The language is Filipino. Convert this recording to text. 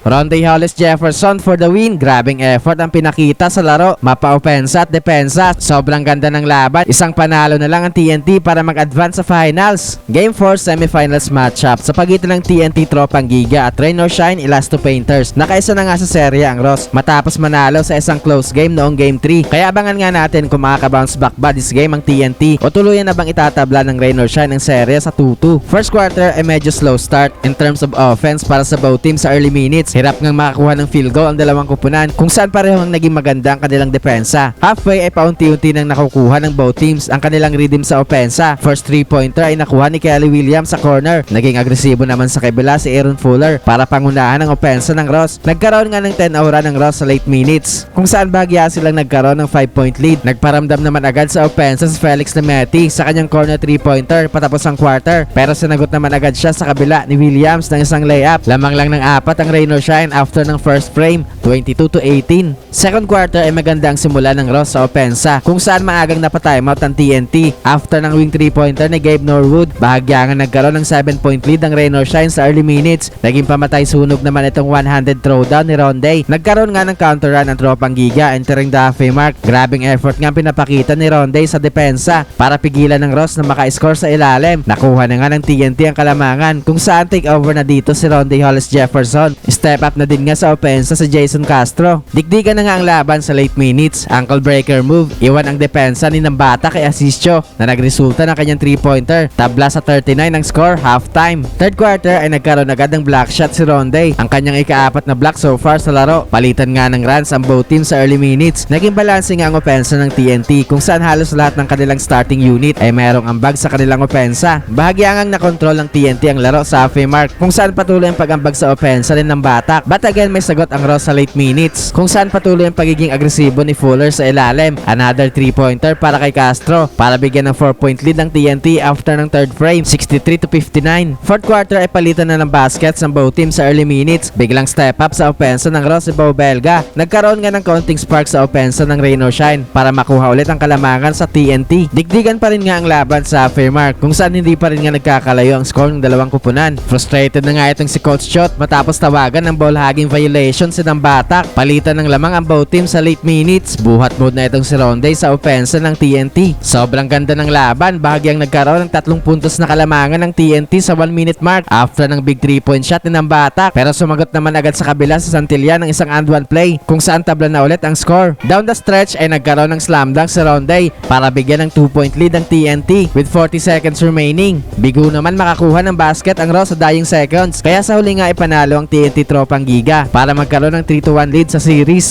Ronde Hollis Jefferson for the win. Grabing effort ang pinakita sa laro. Mapa-opensa at depensa. Sobrang ganda ng laban. Isang panalo na lang ang TNT para mag-advance sa finals. Game 4 semifinals matchup sa pagitan ng TNT Tropang Giga at Rain or Shine Elasto Painters. Nakaisa na nga sa serye ang Ross matapos manalo sa isang close game noong Game 3. Kaya abangan nga natin kung makaka-bounce back ba this game ang TNT o tuluyan na bang itatabla ng Rain or Shine ang serye sa 2-2. First quarter ay medyo slow start in terms of offense para sa both teams sa early minutes. Hirap ngang makakuha ng field goal ang dalawang kupunan kung saan parehong naging maganda ang kanilang depensa. Halfway ay paunti-unti nang nakukuha ng both teams ang kanilang rhythm sa opensa. First 3-pointer ay nakuha ni Kelly Williams sa corner. Naging agresibo naman sa kabila si Aaron Fuller para pangunahan ang opensa ng Ross. Nagkaroon nga ng 10 aura ng Ross sa late minutes kung saan bahagya silang nagkaroon ng 5-point lead. Nagparamdam naman agad sa opensa si Felix Lemeti sa kanyang corner 3-pointer patapos ang quarter pero sinagot naman agad siya sa kabila ni Williams ng isang layup. Lamang lang ng 4 ang Rain or Shine after ng first frame, 22-18. Second quarter ay magandang simula ng Ross sa opensa kung saan maagang napatimeout ang TNT after ng wing 3-pointer ni Gabe Norwood. Bahagya nga nagkaroon ng 7-point lead ang Rain or Shine sa early minutes. Naging pamatay sunog naman itong one-handed throwdown ni Ronde. Nagkaroon nga ng counter run ang Tropang Giga entering the halfway mark. Grabing effort nga pinapakita ni Ronde sa depensa para pigilan ng Ross na maka-score sa ilalim. Nakuha na nga ng TNT ang kalamangan kung saan take over na dito si Ronde Hollis Jefferson. Step up na din nga sa opensa si Jason Castro. Dikdikan na nga ang laban sa late minutes. Ankle breaker move. Iwan ang depensa ni Nambata kay Asisio na nagresulta ng kanyang 3-pointer. Tabla sa 39 ang score, halftime. Third quarter ay nagkaroon agad ng block shot si Ronde. Ang kanyang ika-4 na block so far sa laro. Palitan nga ng runs ang both teams sa early minutes. Naging balancing ang opensa ng TNT kung saan halos lahat ng kanilang starting unit ay mayroong ambag sa kanilang opensa. Bahagyangang nakontrol ng TNT ang laro sa halfway mark kung saan patuloy ang pag-ambag sa opensa rin ng Batak. But again may sagot ang Ross sa late minutes kung saan patuloy ang pagiging agresibo ni Fuller sa ilalim. Another 3-pointer para kay Castro para bigyan ng 4-point lead ng TNT after ng third frame, 63-59. Fourth quarter ay palitan na ng baskets ng both teams sa early minutes. Biglang step up sa opensa ng Ross si Bo Belga. Nagkaroon nga ng counting spark sa opensa ng Rain or Shine para makuha ulit ang kalamangan sa TNT. Dikdikan pa rin nga ang laban sa halfway mark kung saan hindi pa rin nga nagkakalayo ang score ng dalawang kupunan. Frustrated na nga itong si Coach Chot matapos tawagan ng ball hogging violation si Batak. Palitan ng lamang ang both teams sa late minutes. Buhat mode na itong si Ronde sa opensa ng TNT. Sobrang ganda ng laban. Bahagyang nagkaroon ng 3 puntos na kalamangan ng TNT sa 1-minute mark after ng big 3-point shot ni Batak. Pero sumagot naman agad sa kabila sa Santillan ng isang and one play kung saan tabla na ulit ang score. Down the stretch ay nagkaroon ng slam dunk si Ronde para bigyan ng 2-point lead ang TNT with 40 seconds remaining. Bigo naman makakuha ng basket ang Ross sa dying seconds. Kaya sa huli nga ipanalo ang TNT Tropang Giga para magkaroon ng 3-1 lead sa series.